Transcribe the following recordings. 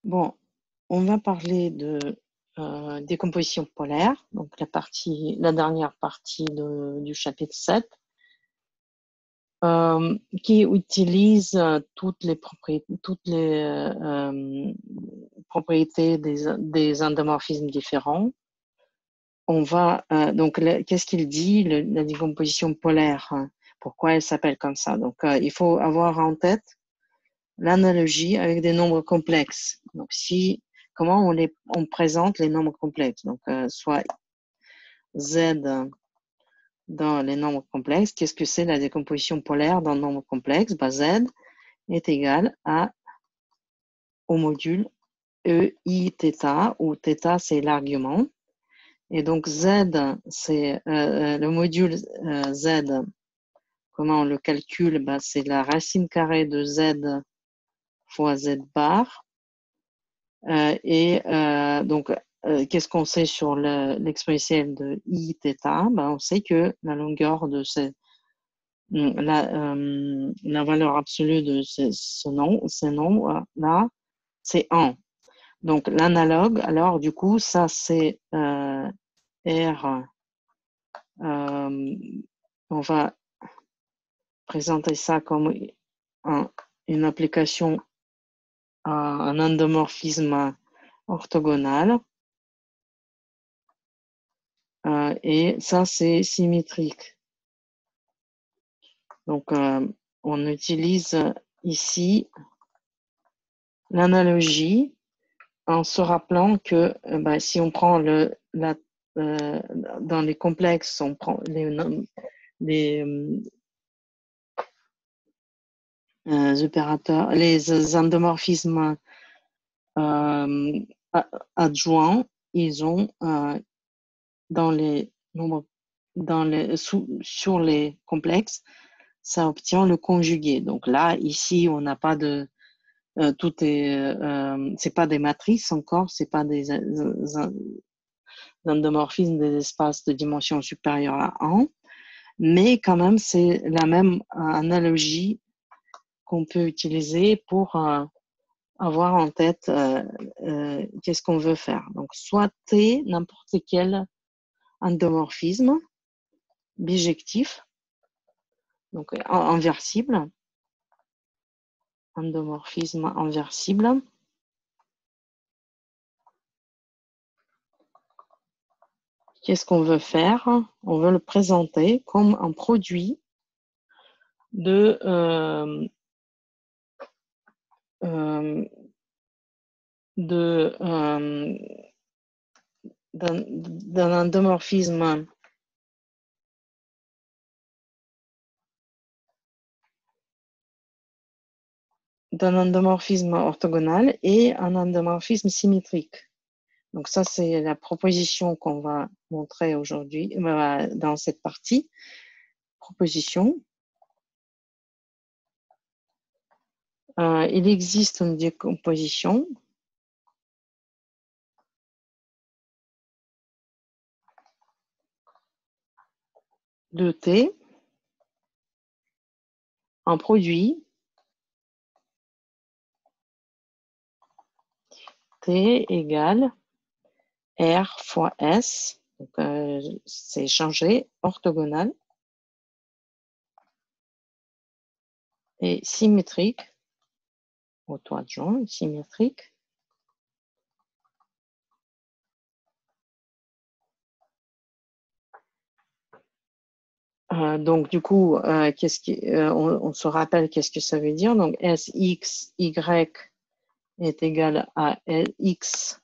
Bon, on va parler de décomposition polaire, donc la dernière partie du chapitre 7, qui utilise toutes les propriétés des endomorphismes différents. On va donc qu'est-ce qu'il dit, la décomposition polaire, hein, pourquoi elle s'appelle comme ça? Donc il faut avoir en tête l'analogie avec des nombres complexes. Donc comment on présente les nombres complexes? Donc soit z dans les nombres complexes. Qu'est-ce que c'est la décomposition polaire dans le nombre complexe? Z est égal au module EI θ, où θ c'est l'argument. Et donc z, c'est le module z, comment on le calcule? C'est la racine carrée de z fois z bar. Donc, qu'est-ce qu'on sait sur l'exponentielle de I θ? On sait que la longueur de la valeur absolue de ces nombres-là, c'est 1. Donc, l'analogue, alors, du coup, ça, c'est R. On va présenter ça comme une application à un endomorphisme orthogonal. Et ça, c'est symétrique. Donc, on utilise ici l'analogie en se rappelant que si on prend dans les complexes, on prend les opérateurs, les endomorphismes adjoints, ils ont dans les nombres, sur les complexes, ça obtient le conjugué. Donc là, ici, on n'a pas de tout est, c'est pas des matrices encore, c'est pas des endomorphismes des espaces de dimension supérieure à 1, mais quand même, c'est la même analogie qu'on peut utiliser pour avoir en tête qu'est-ce qu'on veut faire. Donc, soit T, n'importe quel endomorphisme bijectif, donc inversible, endomorphisme inversible. Qu'est-ce qu'on veut faire? On veut le présenter comme un produit d'un endomorphisme orthogonal et un endomorphisme symétrique. Donc ça, c'est la proposition qu'on va montrer aujourd'hui dans cette partie. Proposition. Il existe une décomposition de T en produit T égale R fois S, donc c'est changé, orthogonal et symétrique, auto-adjoint, symétrique. Donc du coup, on se rappelle qu'est-ce que ça veut dire. Donc Sx, Y est égal à X,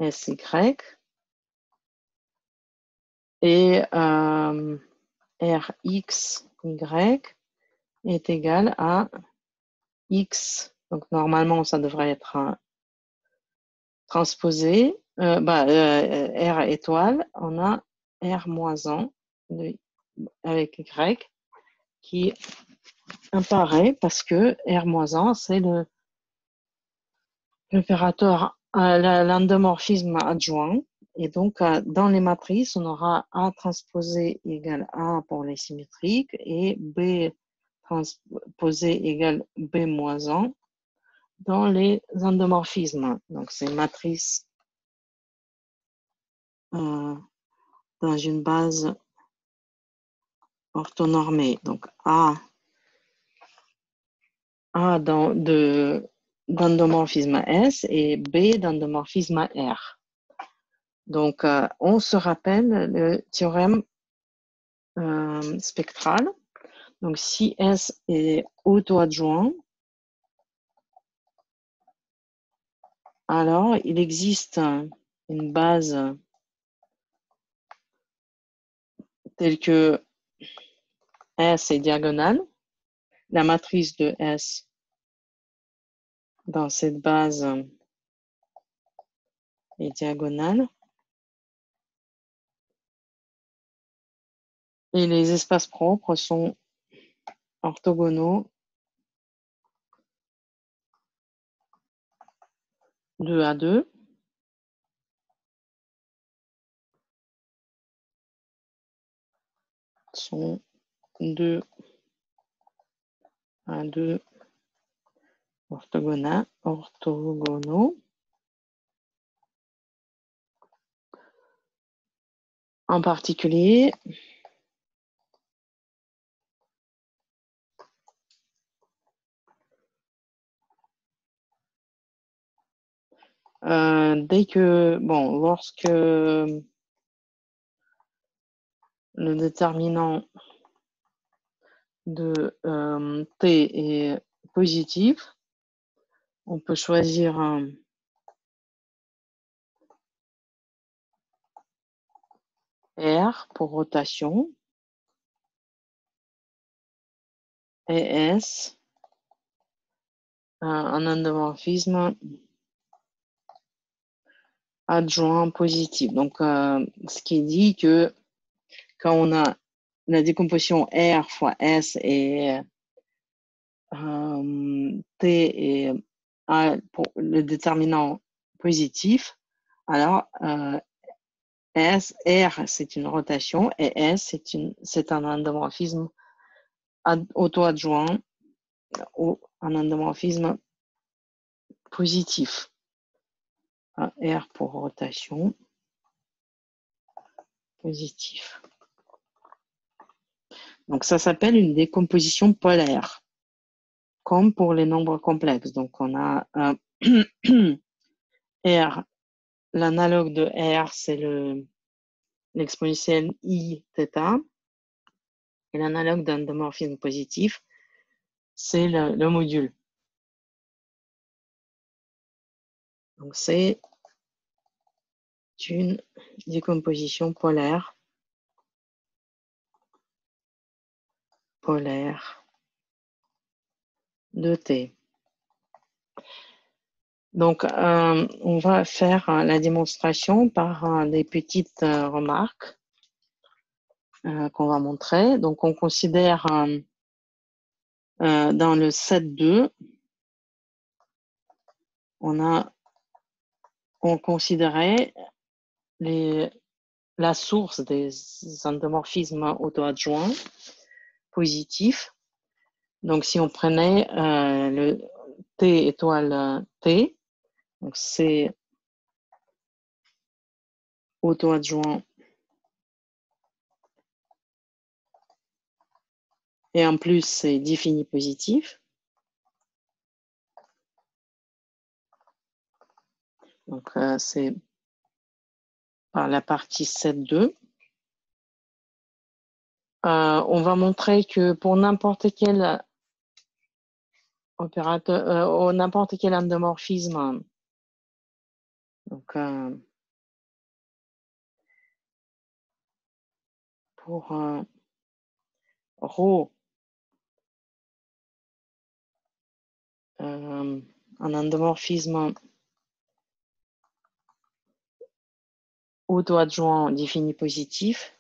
Sy. Et Rx, Y est égal à X. Donc normalement, ça devrait être transposé. R étoile, on a R moins 1 avec Y qui apparaît parce que R moins 1, c'est l'opérateur, l'endomorphisme adjoint. Et donc, dans les matrices, on aura A transposé égale A pour les symétriques et B transposé égale B moins 1 dans les endomorphismes. Donc, c'est une matrice dans une base orthonormée. Donc, A d'endomorphisme S et B d'endomorphisme R. Donc, on se rappelle le théorème spectral. Donc, si S est auto-adjoint, alors il existe une base telle que S est diagonale. La matrice de S dans cette base est diagonale. Et les espaces propres sont orthogonaux 2 à 2. Sont 2 à 2 orthogonaux. En particulier, lorsque le déterminant de T est positif, on peut choisir un R pour rotation et S un endomorphisme adjoint positif. Donc, ce qui dit que quand on a la décomposition R fois S et T et pour le déterminant positif, alors R c'est une rotation et S c'est un endomorphisme auto-adjoint ou un endomorphisme positif. R pour rotation positif. Donc ça s'appelle une décomposition polaire, comme pour les nombres complexes. Donc on a R, l'analogue de R c'est l'exponentielle I θ, et l'analogue d'un endomorphisme positif c'est le module. Donc c'est une décomposition polaire de T. Donc, on va faire la démonstration par des petites remarques qu'on va montrer. Donc, on considère dans le set 2, on considérait la source des endomorphismes auto-adjoints positifs. Donc, si on prenait le T étoile T, donc c'est auto-adjoint et en plus c'est défini positif. Donc, c'est par la partie 7.2. On va montrer que pour n'importe quel opérateur, n'importe quel endomorphisme, donc pour ρ, un endomorphisme auto-adjoint défini positif,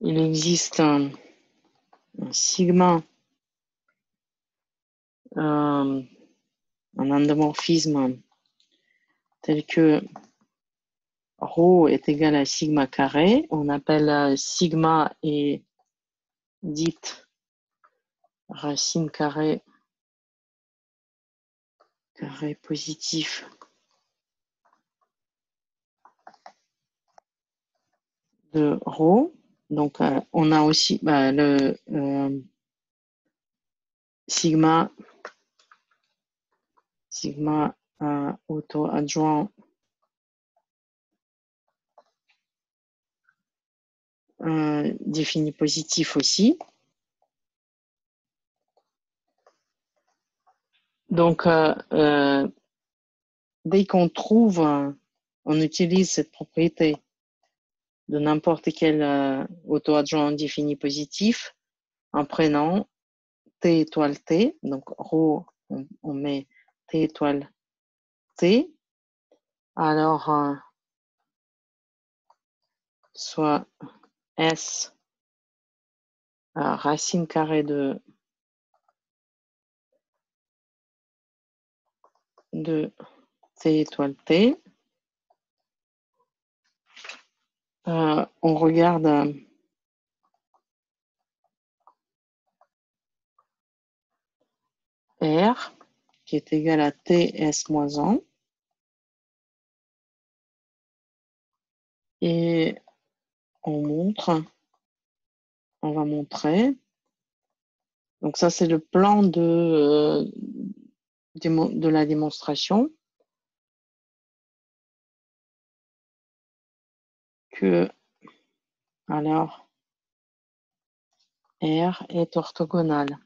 il existe un sigma, un endomorphisme tel que Rho est égal à sigma carré. On appelle sigma est dite racine carrée positif de rho. Donc, on a aussi le sigma auto-adjoint défini positif aussi. Donc, dès qu'on trouve, on utilise cette propriété de n'importe quel auto-adjoint défini positif en prenant T étoile T, donc rho, on met T étoile T, alors soit S racine carrée de T étoile T. On regarde R qui est égal à TS moins 1. Et on va montrer. Donc ça, c'est le plan de la démonstration que, alors, R est orthogonal.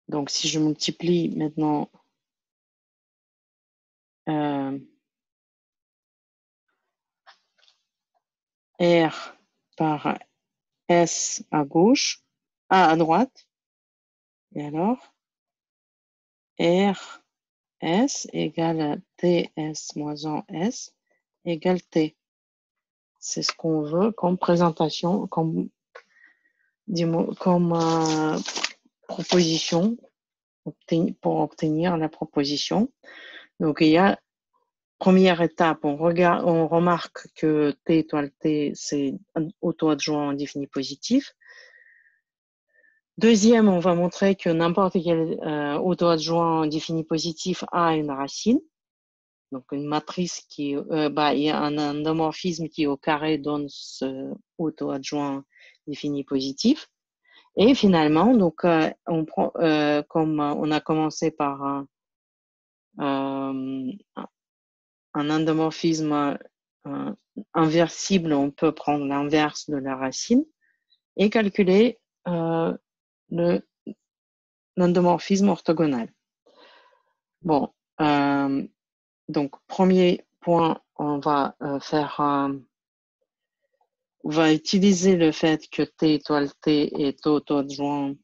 Donc, si je multiplie maintenant R par S à gauche, à droite, et alors, R S égale à TS moins 1 S égale T. C'est ce qu'on veut comme présentation, comme proposition pour obtenir la proposition. Donc, il y a première étape, on remarque que T étoile T, c'est un auto-adjoint défini positif. Deuxième, on va montrer que n'importe quel auto-adjoint défini positif a une racine. Donc, une matrice qui, il y a un endomorphisme qui au carré donne ce auto-adjoint défini positif. Et finalement, donc, on prend, comme on a commencé par un endomorphisme inversible, on peut prendre l'inverse de la racine et calculer l'endomorphisme orthogonal. Bon, donc premier point, on va on va utiliser le fait que T étoile T est auto-adjoint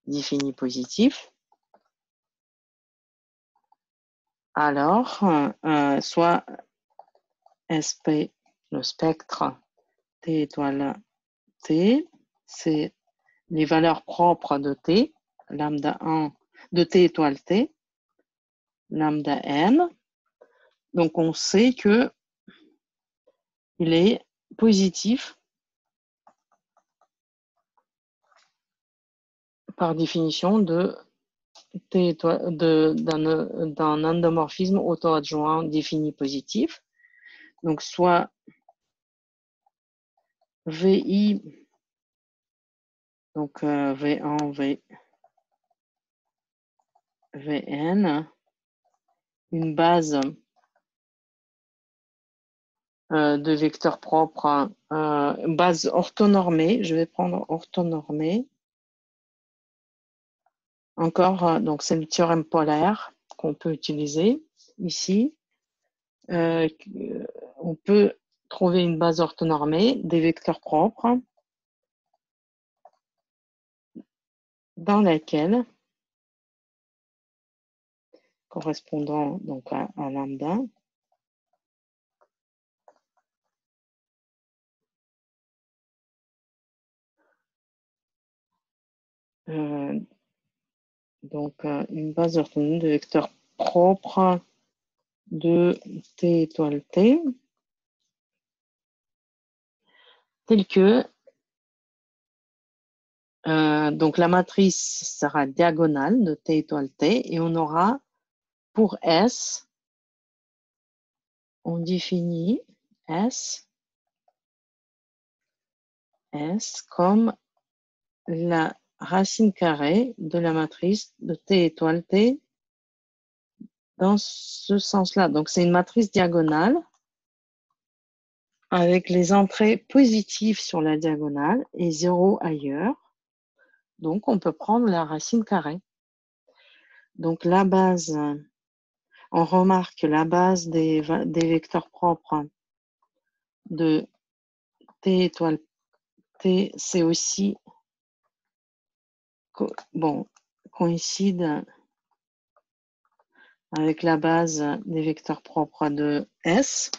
défini positif. Alors, soit SP, le spectre T étoile T, c'est les valeurs propres de T, lambda 1 de T étoile T, lambda n. Donc, on sait que il est positif par définition de T étoile, d'un endomorphisme auto-adjoint défini positif. Donc, soit VI, donc V1, Vn, une base de vecteurs propres, base orthonormée. Je vais prendre orthonormée. Encore, donc c'est le théorème polaire qu'on peut utiliser ici. On peut trouver une base orthonormée des vecteurs propres dans laquelle, correspondant donc à lambda, Donc, une base orthogonale de vecteurs propres de T étoile T, telle que, donc la matrice sera diagonale de T étoile T, et on aura pour S, on définit S comme la racine carrée de la matrice de T étoile T dans ce sens-là. Donc, c'est une matrice diagonale avec les entrées positives sur la diagonale et 0 ailleurs. Donc, on peut prendre la racine carrée. Donc, la base, on remarque la base des vecteurs propres de T étoile T, c'est aussi, bon, coïncide avec la base des vecteurs propres de S.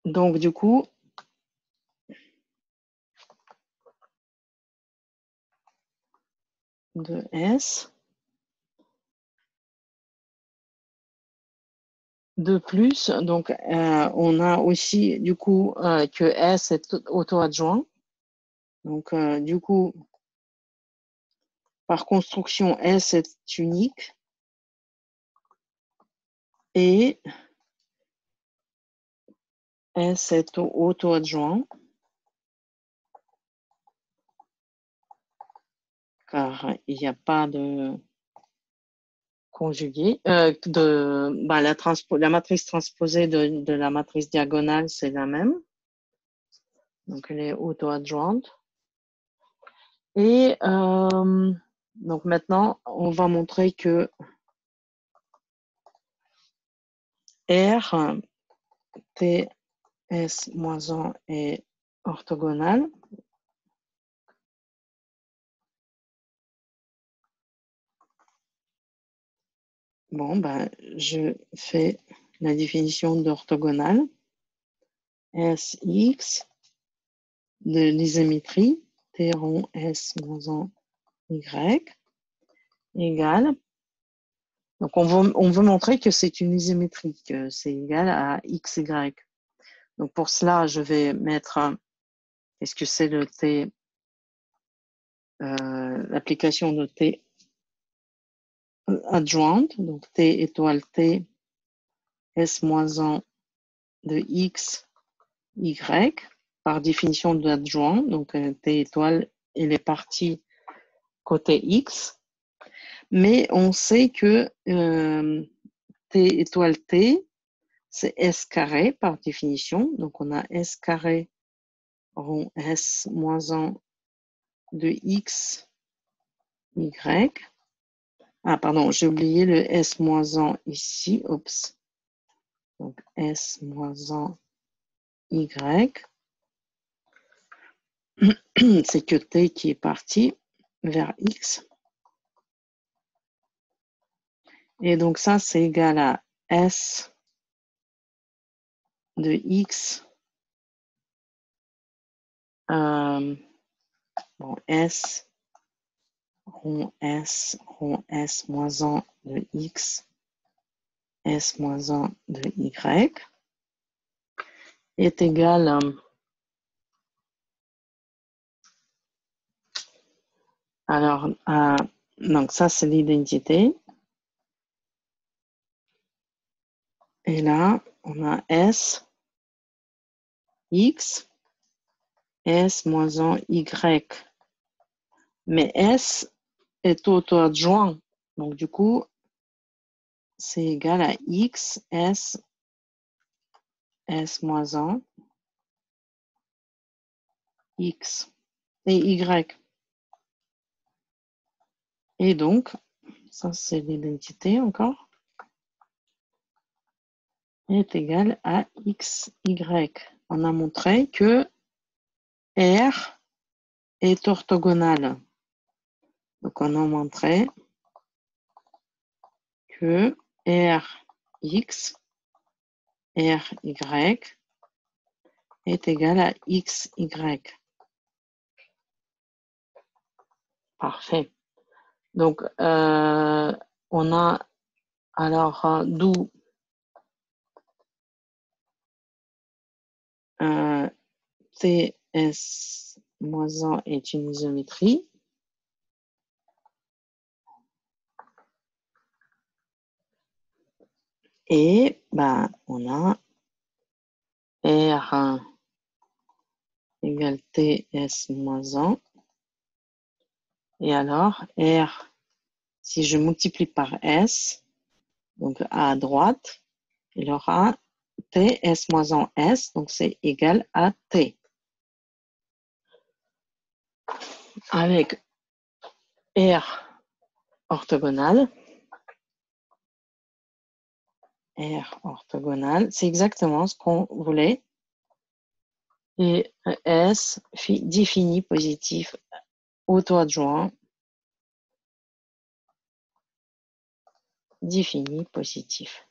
Donc, du coup, de S. De plus, donc, on a aussi, du coup, que S est auto-adjoint. Donc, du coup, par construction, S est unique. Et S est auto-adjoint. Car il n'y a pas de conjugué. La matrice transposée de la matrice diagonale, c'est la même. Donc, elle est auto-adjointe. Et donc maintenant, on va montrer que R, T, S-1 est orthogonal. Bon, ben, je fais la définition d'orthogonal. Sx de l'isométrie T rond S-1 Y égale. Donc, on veut montrer que c'est une isométrie, que c'est égal à xy. Donc, pour cela, je vais mettre, est-ce que c'est le T, l'application de T adjointe, donc T étoile T, S-1 de x, y, par définition d'adjoint, donc T étoile, il est parti côté x, mais on sait que T étoile T, c'est S carré par définition, donc on a S carré rond S moins 1 de x, y. Ah, pardon, j'ai oublié le S moins 1 ici, oups. Donc S moins 1, y. C'est que T qui est parti vers x. Et donc ça, c'est égal à S de x, bon, S rond S moins 1 de x, S moins 1 de y, est égal à, alors, donc ça, c'est l'identité. Et là, on a S, X, S moins 1, Y. Mais S est auto-adjoint. Donc, du coup, c'est égal à X, S, S moins 1, X et Y. Et donc, ça, c'est l'identité encore, est égal à X, Y. On a montré que R est orthogonal. Donc, on a montré que Rx, Ry est égal à XY. Parfait. Donc, on a alors d'où TS moins 1 est une isométrie. Et ben, on a R égale TS moins 1. Et alors, R, si je multiplie par S, donc à droite, il aura TS moins 1 S, donc c'est égal à T. Avec R orthogonal, c'est exactement ce qu'on voulait. Et S défini positif auto-adjoint défini positif.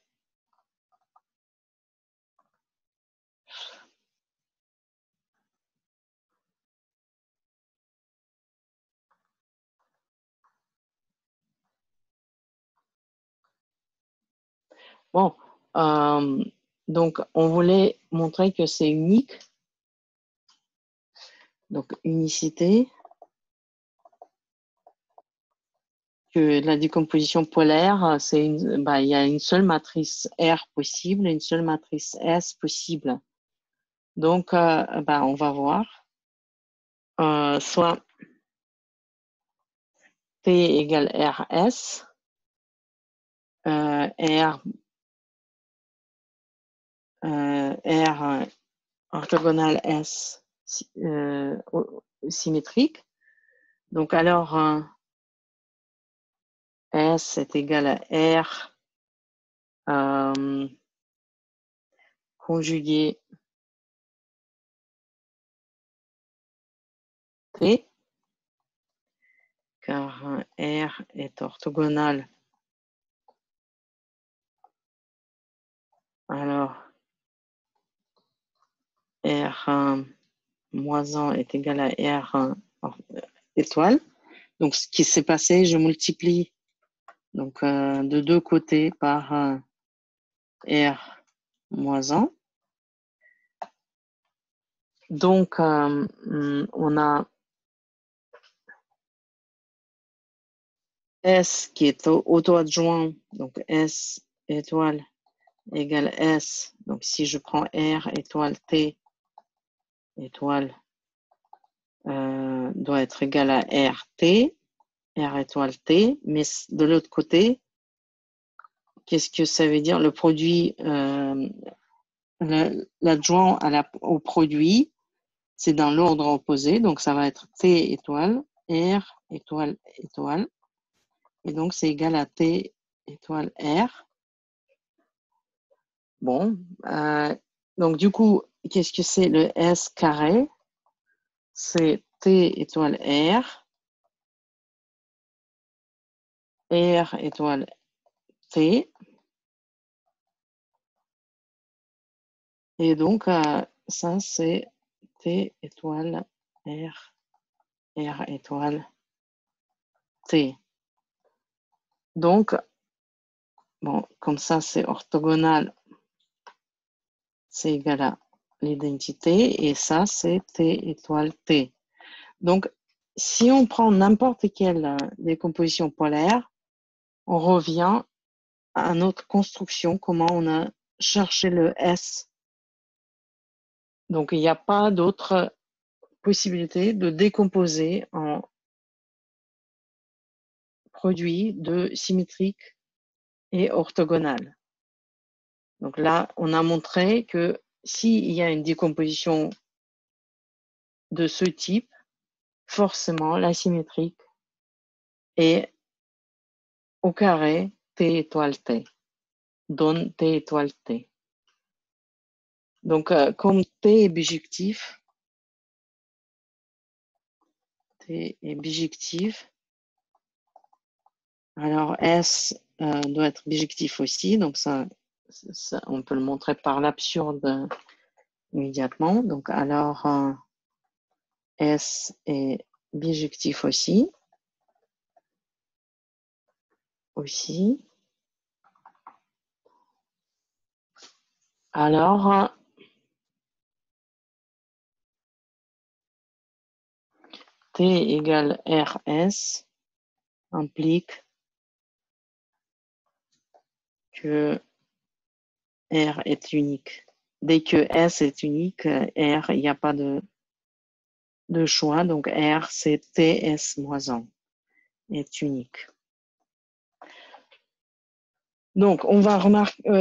Bon, donc on voulait montrer que c'est unique. Donc unicité, que la décomposition polaire, c'est il y a une seule matrice R possible et une seule matrice S possible. Donc, on va voir. Soit T égale RS, R orthogonal S symétrique. Donc, alors, S est égal à R conjugué T, car R est orthogonal. Alors, R moins 1 est égal à R étoile. Donc, ce qui s'est passé, je multiplie donc, de deux côtés par R moins 1. Donc, on a S qui est auto-adjoint, donc S étoile égale S. Donc, si je prends R étoile T étoile doit être égal à RT, R étoile T, mais de l'autre côté, qu'est-ce que ça veut dire? Le produit, l'adjoint au produit, c'est dans l'ordre opposé, donc ça va être T étoile, R étoile étoile, et donc c'est égal à T étoile R. Bon, donc du coup, qu'est-ce que c'est le S carré? C'est T étoile R, R étoile T, et donc ça c'est T étoile R, R étoile T. Donc, bon, comme ça c'est orthogonal, c'est égal à l'identité, et ça c'est T étoile T. Donc, si on prend n'importe quelle décomposition polaire, on revient à notre construction, comment on a cherché le S. Donc, il n'y a pas d'autre possibilité de décomposer en produit de symétrique et orthogonal. Donc là, on a montré que s'il y a une décomposition de ce type, forcément la symétrique est au carré T étoile T, donne T étoile T. Donc, comme T est bijectif, T est bijectif, alors S doit être bijectif aussi, donc ça, on peut le montrer par l'absurde immédiatement. Donc, alors, S est bijectif aussi. Alors, T égale RS implique que R est unique. Dès que S est unique, R, il n'y a pas de choix. Donc, R, c'est TS moins 1 est unique. Donc, on va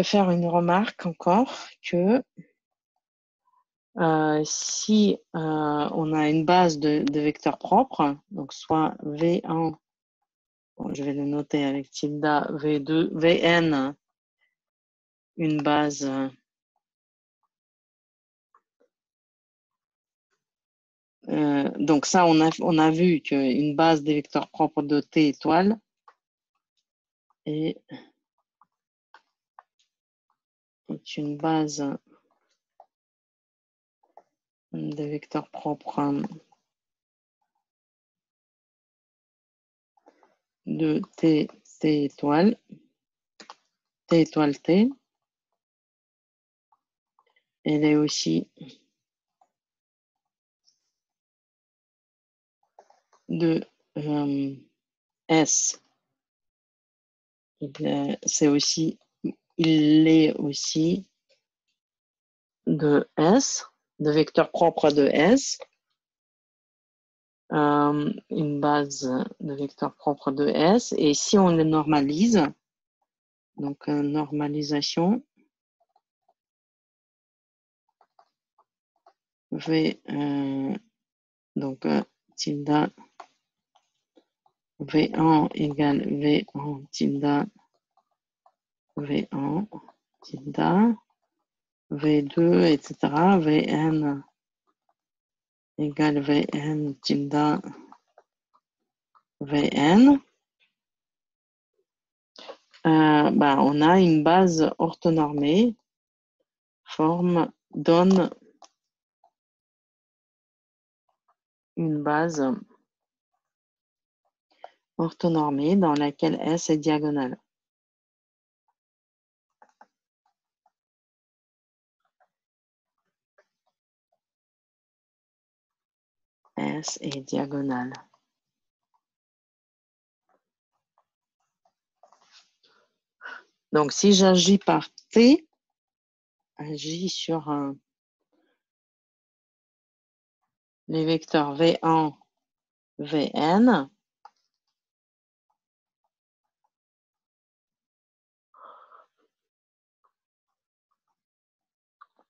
faire une remarque encore que si on a une base de vecteurs propres, donc soit V1, bon, je vais le noter avec tilde, V2, Vn, une base donc ça, on a vu qu'une base des vecteurs propres de T étoile est une base de vecteurs propres de T étoile, T étoile T. Elle est aussi de S. Il est aussi de S, de vecteurs propres de S. Une base de vecteurs propres de S. Et si on les normalise, donc normalisation, V, donc tilde V1 égale V1 tilde V1 tilde V2, etc. Vn égale Vn tilde Vn. On a une base orthonormée, donne une base orthonormée dans laquelle S est diagonale. S est diagonale. Donc, si j'agis par T, agis sur les vecteurs V1, Vn,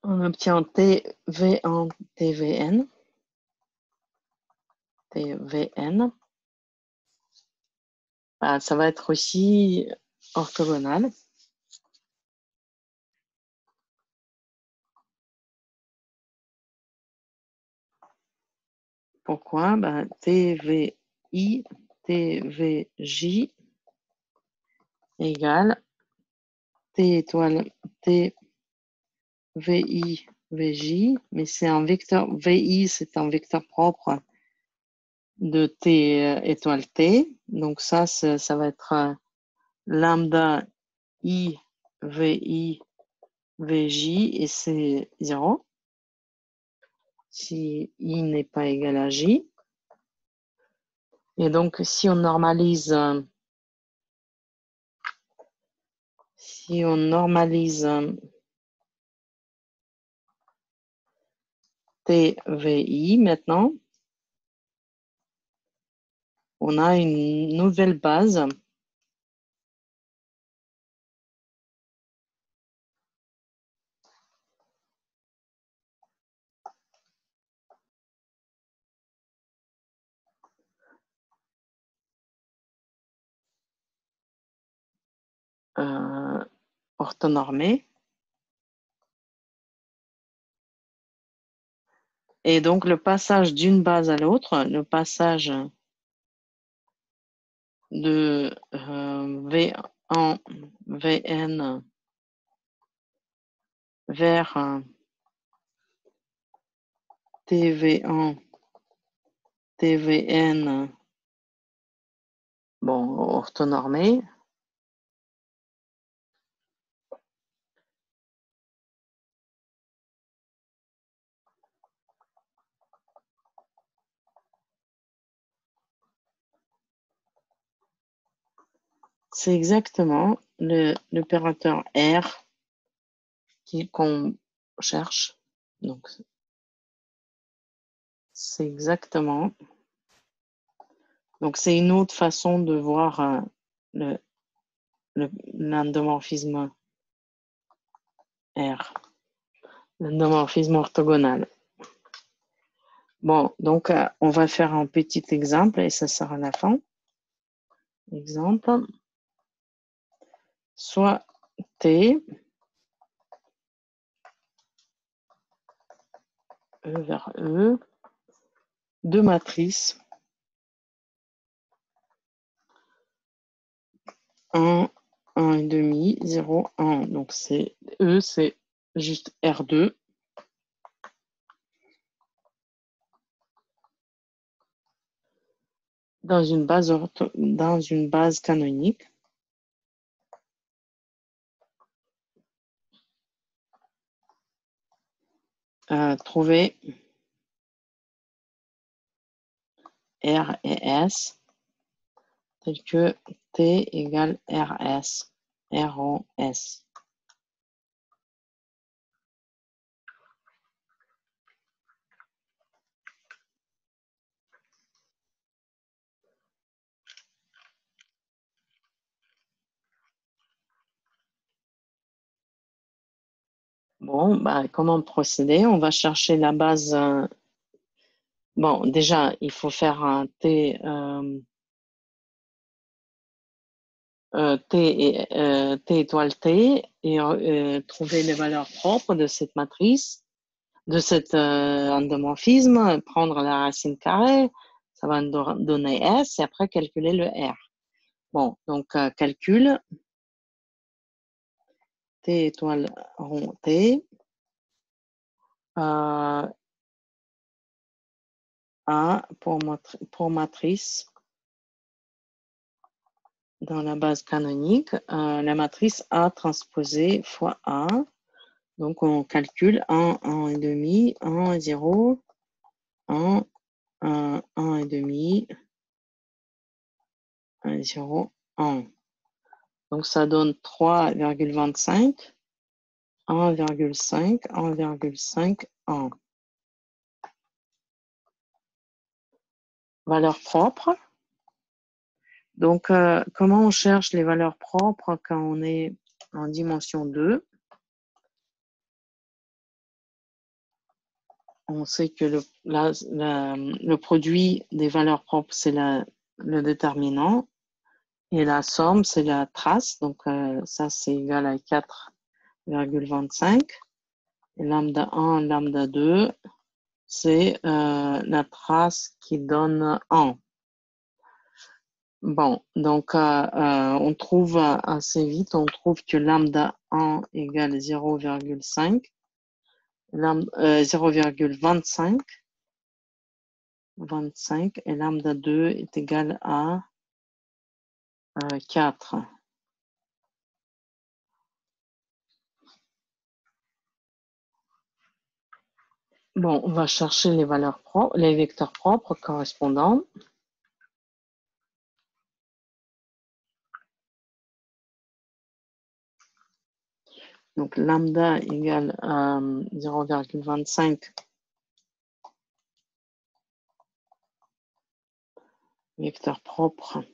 on obtient TV1, TVN, TVN. Ça va être aussi orthogonal. Pourquoi? TVI, TVJ égale T étoile TVI, VJ, mais c'est un vecteur, VI, c'est un vecteur propre de T étoile T. Donc ça va être lambda I, VI, VJ, et c'est 0. Si I n'est pas égal à J. Et donc, si on normalise TVI maintenant, on a une nouvelle base orthonormée. Et donc, le passage d'une base à l'autre, le passage de V1, Vn vers TV1, TVN, bon, orthonormé. C'est exactement l'opérateur R qu'on cherche. Donc, c'est exactement. Donc, c'est une autre façon de voir l'endomorphisme R, l'endomorphisme orthogonal. Bon, donc, on va faire un petit exemple et ça sera la fin. Exemple. Soit T, E vers E, deux matrices, 1, 1,5, 0, 1. Donc, c'est E, c'est juste R2. Dans une base canonique. Trouver R et S tel que T égale RS, R en S. Bon, bah, comment procéder? On va chercher la base. Bon, déjà, il faut faire un T, T étoile T et trouver les valeurs propres de cette matrice, de cet endomorphisme, prendre la racine carrée, ça va nous donner S et après calculer le R. Bon, donc calcul T étoile rond T A pour matrice dans la base canonique, la matrice A transposée fois A. Donc, on calcule 1, 1,5, 1, 0, 1, 1, 1,5, 1, 0, 1. Donc, ça donne 3,25, 1,5, 1,5, 1. Valeur propre. Donc, comment on cherche les valeurs propres quand on est en dimension 2? On sait que le produit des valeurs propres, c'est le déterminant. Et la somme, c'est la trace. Donc, ça, c'est égal à 4,25. Et lambda 1, lambda 2, c'est la trace qui donne 1. Bon, donc on trouve assez vite, on trouve que lambda 1 égale 0,5, 0,25, 25, et lambda 2 est égal à 4. Bon, on va chercher les valeurs propres, les vecteurs propres correspondants. Donc, lambda égale 0,25 vecteur propre.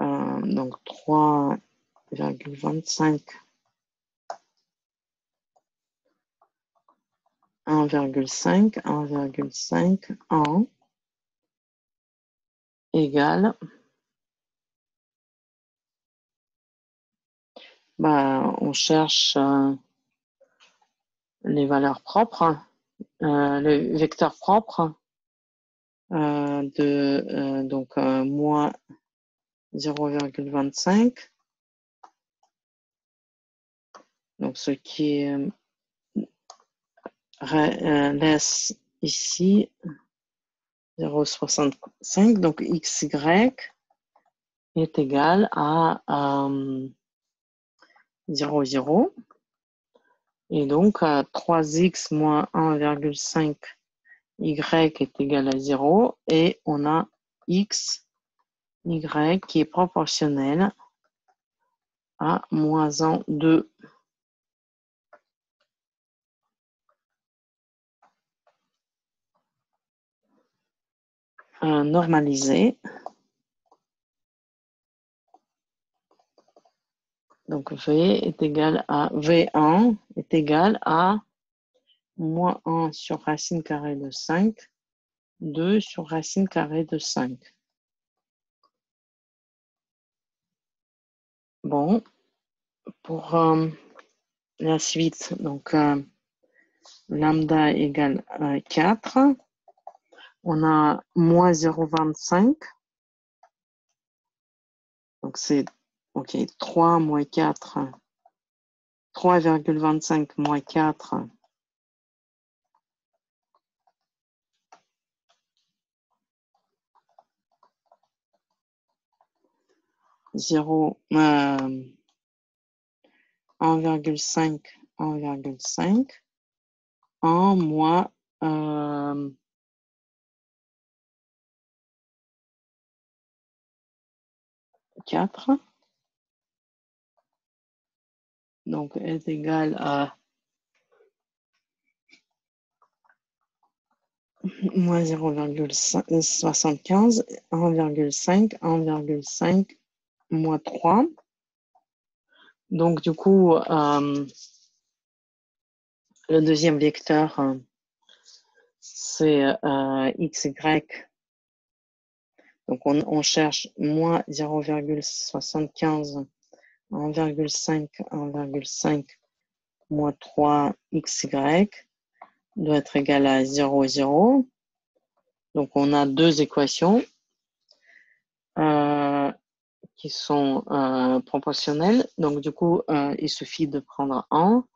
Donc, 3,25, 1,5, 1,5, 1 égale, on cherche les valeurs propres, le vecteur propre donc moins 0,25. Donc, ce qui est laisse ici 0,65. Donc, xy est égal à 0,0. Et donc, 3x moins 1,5 y est égal à 0. Et on a x, y qui est proportionnel à moins 1, 2. Normalisé. Donc, V est égal à V1 est égal à moins 1 sur racine carrée de 5, 2 sur racine carrée de 5. Bon, pour la suite, donc lambda égale 4. On a moins 0,25. Donc, c'est OK, 3 moins 4. 3,25 moins 4. 0, 1,5, 1,5, 1 moins 4. Donc, est égal à moins 0,75, 1,5, 1,5, moins 3. Donc, du coup, le deuxième vecteur, c'est xy. Donc, on cherche moins 0,75, 1,5, 1,5, moins 3 xy doit être égal à 0, 0. Donc, on a deux équations qui sont proportionnelles. Donc, du coup, il suffit de prendre 1.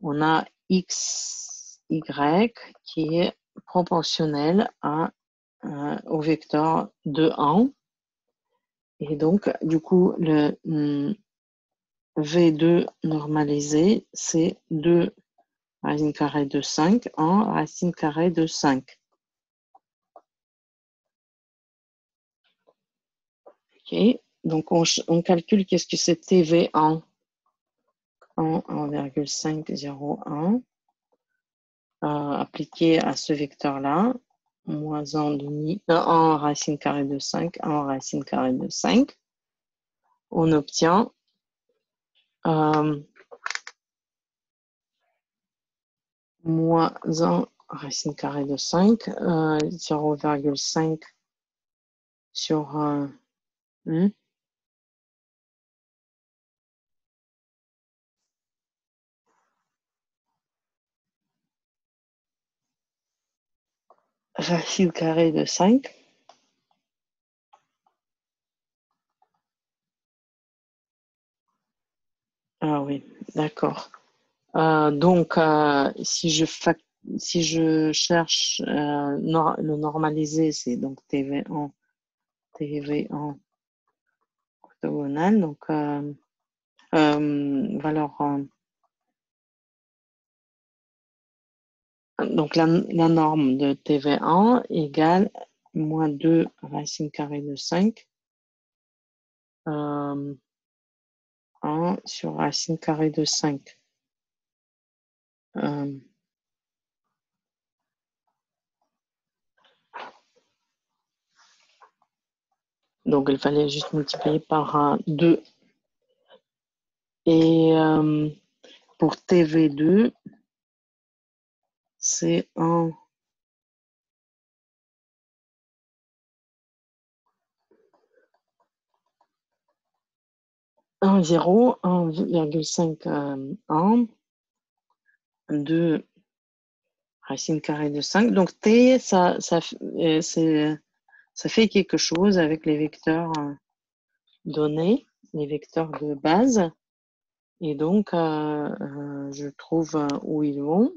On a x, y qui est proportionnel au vecteur de 1. Et donc, du coup, le V2 normalisé, c'est 2 racine carrée de 5 en racine carrée de 5. OK. Donc, on calcule qu'est-ce que c'est TV1 en 1,501 appliqué à ce vecteur-là, moins 1 racine carrée de 5, 1 racine carrée de 5. On obtient moins 1 racine carrée de 5, 0,5 sur racine carrée de 5. Ah oui, d'accord. Donc, si je cherche le normalisé, c'est donc TV1 orthogonale. Donc, valeur. Donc, la norme de TV1 égale moins 2 racine carrée de 5 1 sur racine carrée de 5. Donc, il fallait juste multiplier par 2. Et pour TV2, c'est 1 0, 1,5 1, 2 racine carrée de 5. Donc, T, ça fait quelque chose avec les vecteurs donnés, les vecteurs de base. Et donc, je trouve où ils vont.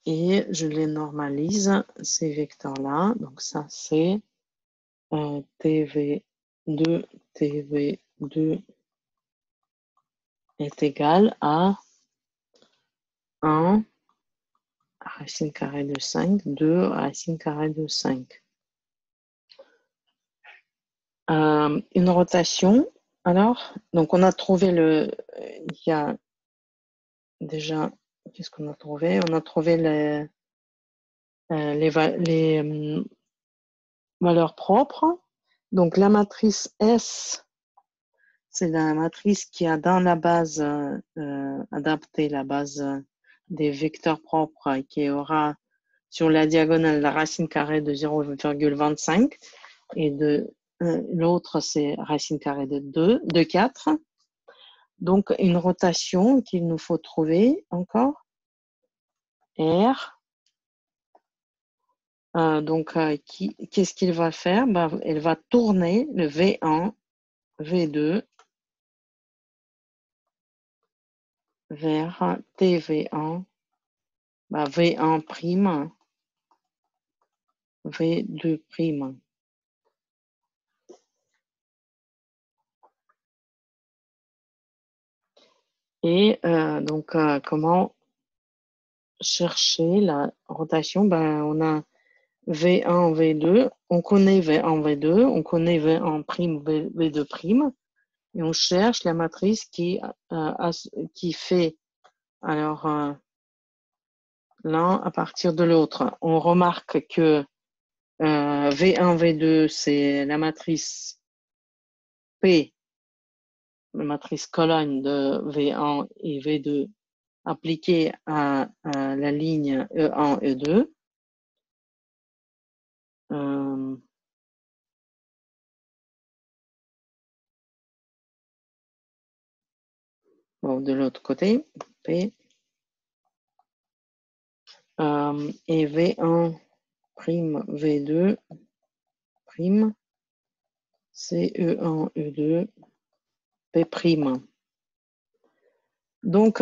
et je les normalise, ces vecteurs-là. Donc ça, c'est TV2, TV2 est égal à 1 racine carrée de 5, 2 racine carrée de 5. Une rotation, alors, donc on a trouvé il y a déjà, qu'est-ce qu'on a trouvé? On a trouvé les valeurs propres. Donc la matrice S, c'est la matrice qui a dans la base adapté la base des vecteurs propres et qui aura sur la diagonale la racine carrée de 0,25 et l'autre c'est racine carrée de 2, de 4. Donc une rotation qu'il nous faut trouver encore, R. Donc qu'est-ce qu'il va faire? Elle va tourner le V1, V2 vers TV1, V1 prime, V2 prime. Et donc, comment chercher la rotation? On a V1, V2, on connaît V1, V2, on connaît V1 prime, V2 prime, et on cherche la matrice qui fait alors l'un à partir de l'autre. On remarque que V1, V2, c'est la matrice P, la matrice colonne de V1 et V2 appliquée à la ligne E1, E2. De l'autre côté, P. Et V1 prime V2 prime, c'est E1, E2, P prime. Donc,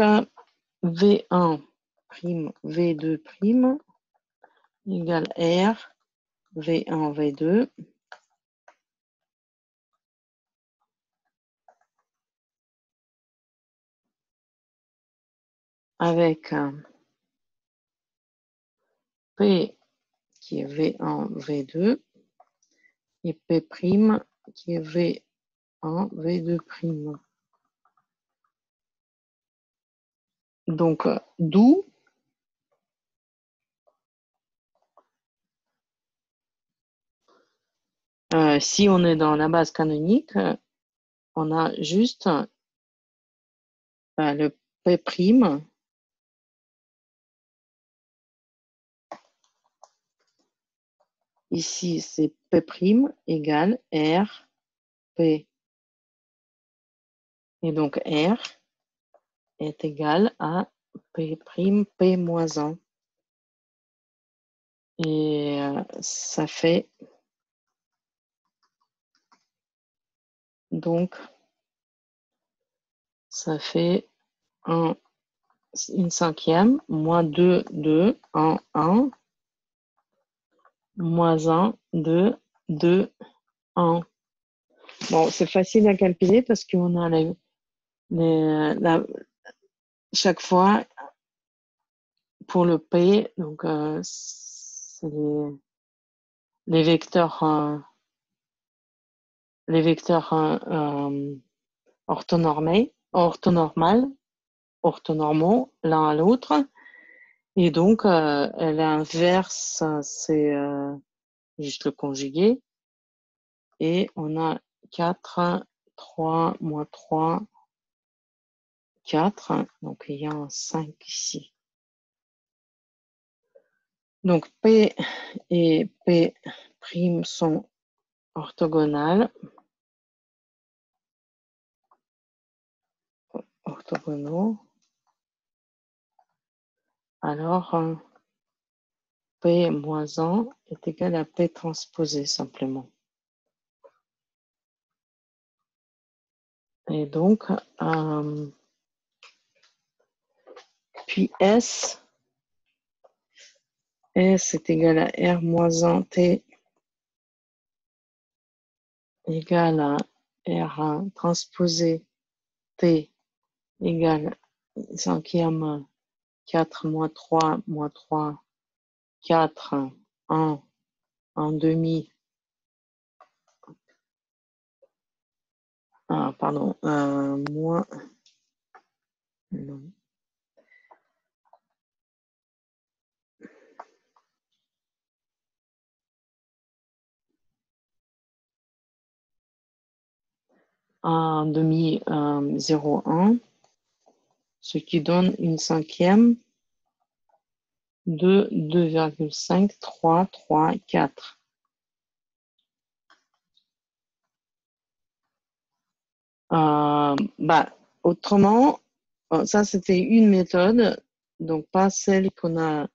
V1 prime V2 prime égale R V1 V2 avec P qui est V1 V2 et P prime qui est V1 V2 prime. Donc, d'où si on est dans la base canonique, on a juste le P prime ici, c'est P prime égale R P. Et donc, R est égal à P prime P moins 1. Et ça fait donc, ça fait une cinquième, moins 2, 2, 1, 1, moins 1, 2, 2, 1. Bon, c'est facile à calculer parce qu'on a chaque fois pour le P, donc c'est les vecteurs orthonormaux l'un à l'autre. Et donc, l'inverse, c'est juste le conjugué. Et on a 4, 3, moins 3, 4. Donc, il y a un 5 ici. Donc, P et P' sont orthogonales. Orthogonaux. Alors, P moins 1 est égal à P transposé simplement. Et donc, puis S S est égal à R moins 1 T égale à R1 transposé T égale cinquième 4 moins 3, 4, 1 demi, pardon, moins, non, 1 demi, 0,1, ce qui donne une cinquième de 2,5, 3, 3, 4. Autrement, ça c'était une méthode, donc pas celle qu'on a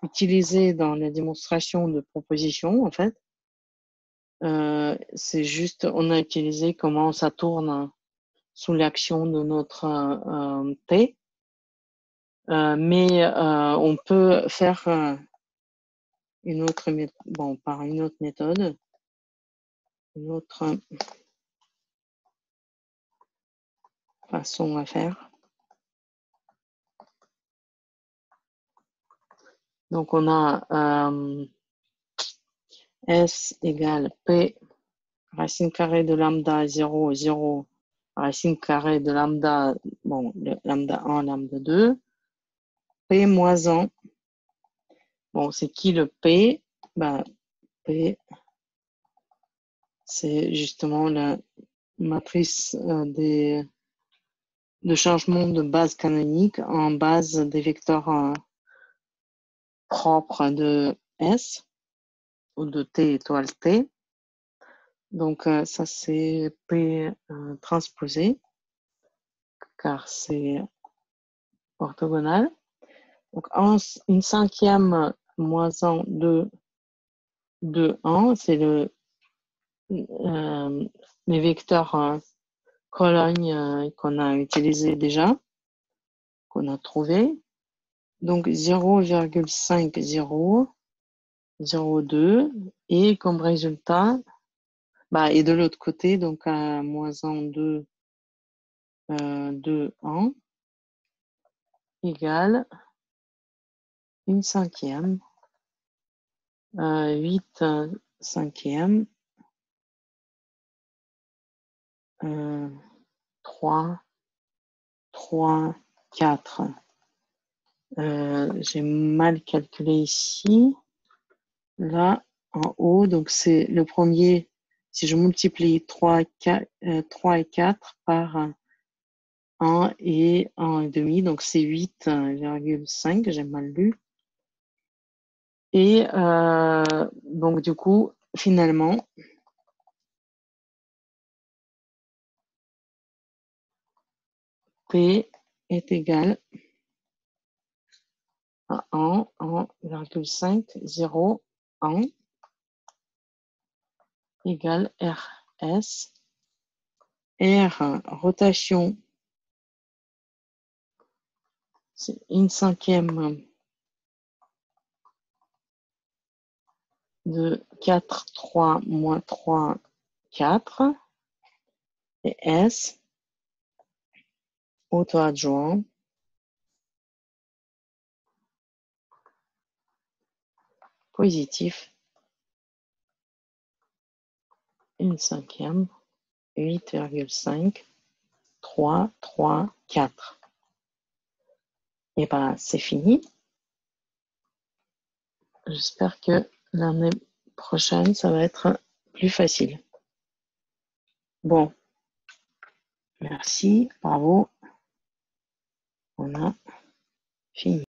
utilisée dans la démonstration de proposition en fait. C'est juste, on a utilisé comment ça tourne sous l'action de notre T. Mais on peut faire une autre par une autre méthode, une autre façon à faire. Donc on a S égale P racine carrée de lambda 0, 0, racine carrée de lambda, lambda 1, lambda 2, P moins 1. Bon, c'est qui le P? P, c'est justement la matrice de changement de base canonique en base des vecteurs propres de S ou de T étoile T. Donc, ça, c'est P transposé, car c'est orthogonal. Donc, une cinquième moins 1, 2, 2, 1, c'est les vecteurs Cologne qu'on a utilisés déjà, qu'on a trouvé. Donc, 0,5, 0, 0,2, et comme résultat, et de l'autre côté, donc à moins 1, 2, 2, 1, égale une cinquième, 8 cinquièmes, 3, 3, 4. J'ai mal calculé ici. Là, en haut, donc c'est le premier, si je multiplie 3, 4, 3 et 4 par 1 et 1,5, donc c'est 8,5, j'ai mal lu. Et donc du coup, finalement, P est égal à 1, 1,5, 0, 1 égale RS. R, rotation, c'est une cinquième de 4, 3, moins 3, 4. Et S, auto-adjoint, positif, une cinquième, 8,5, 3, 3, 4. Et c'est fini. J'espère que l'année prochaine, ça va être plus facile. Bon, merci, bravo. On a fini.